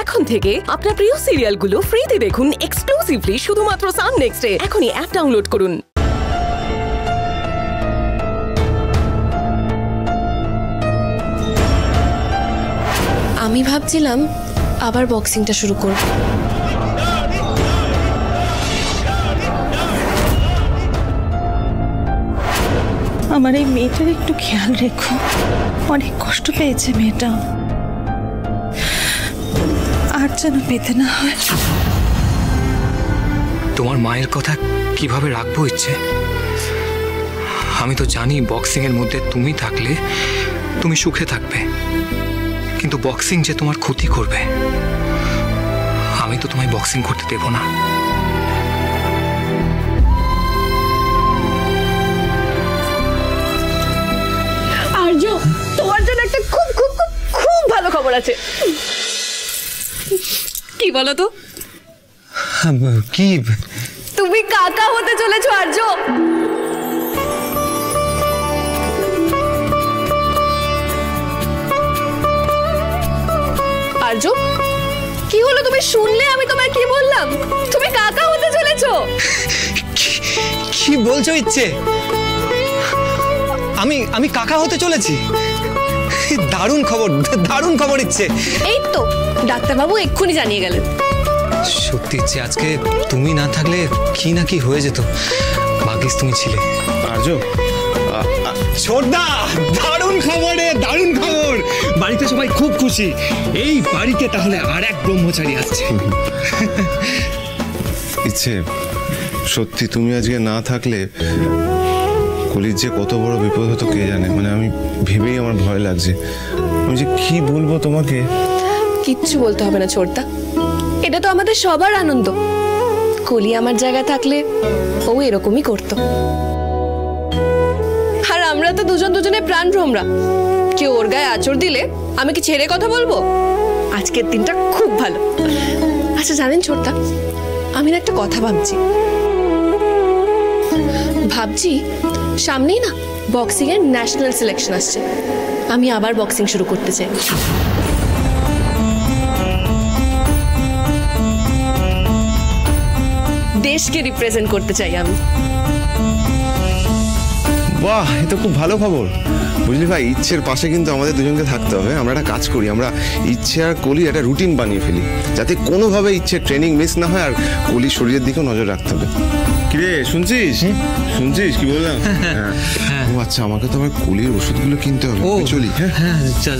এখন থেকে আপনার প্রিয় সিরিয়ালগুলো ফ্রিতে দেখুন এক্সক্লুসিভলি শুধুমাত্র সান নেক্সটে। এখনই অ্যাপ ডাউনলোড করুন। আমি ভাবছিলাম আবার বক্সিংটা শুরু করব। আমার এই মেয়েটার একটু খেয়াল রেখো, অনেক কষ্ট পেয়েছে মেয়েটা, আর যেন পেতে না হয়। তোমার মায়ের কথা কিভাবে রাখবো ইচ্ছে? আমি তো জানি বক্সিং এর মধ্যে তুমি থাকলে তুমি সুখে থাকবে, কিন্তু বক্সিং যে তোমার ক্ষতি করবে, আমি তো তোমায় বক্সিং করতে দেব না। আর্য, তোমার জন্য একটা খুব খুব খুব খুব ভালো খবর আছে। কি বলো তো? কি? তুমি কাকা হতে চলেছো আর্য। আর্য, কি হলো? তুমি শুনলে আমি তোমায় কি বললাম? তুমি কাকা হতে চলেছো। কি বলছো ইচ্ছে? আমি কাকা হতে চলেছি? দারুণ খবর, দারুণ খবর ইচ্ছে। এই তো ডাক্তারবাবু এক্ষুনি জানিয়ে গেলেন। সত্যি ইচ্ছে, আজকে তুমি না থাকলে কি না কি হয়ে যেত। ভাগ্যিস তুমি ছিলে। আর্য, ছোটদা, দারুণ খবর রে, দারুণ খবর। বাড়িতে সবাই খুব খুশি। এই বাড়িতে তাহলে আর এক ব্রহ্মচারী আসছে। ইচ্ছে, সত্যি তুমি আজকে না থাকলে কলির যে কত বড় বিপদ হতো কে জানে। মানে আমি ভেবেই আমার ভয় লাগছে। আমি যে কি বলবো তোমাকে। কিচ্ছু বলতে হবে না ছোটদা, এটা তো আমাদের সবার আনন্দ। কলি আমার জায়গায় থাকলে ও এরকমই করতো। আর আমরা তো দুজন দুজনের প্রাণ ভ্রমরা। কেউ ওর গায়ে আঁচড় দিলে আমি কি ছেড়ে কথা বলবো? আজকের দিনটা খুব ভালো। আচ্ছা জানেন ছোটদা, আমি না একটা কথা ভাবছি সামনেই না বক্সিং এর ন্যাশনাল সিলেকশন আসছে। আমি আবার বক্সিং শুরু করতে চাই। দেশকে রিপ্রেজেন্ট করতে চাই আমি। বাহ, এ তো খুব ভালো খবর। বুঝলি ভাই, ইচ্ছের পাশে কিন্তু আমাদের দুজনকে থাকতে হবে। আমরা একটা কাজ করি, আমরা ইচ্ছে আর কলির একটা রুটিন বানিয়ে ফেলি, যাতে কোনোভাবে ইচ্ছের ট্রেনিং মিস না হয়। আর কলির শরীরের দিকেও নজর রাখতে হবে। কিরে, শুনছিস কি বললাম? ও আচ্ছা, আমাকে তো আবার কলির ওষুধগুলো কিনতে হবে। চলি। হ্যাঁ, যা।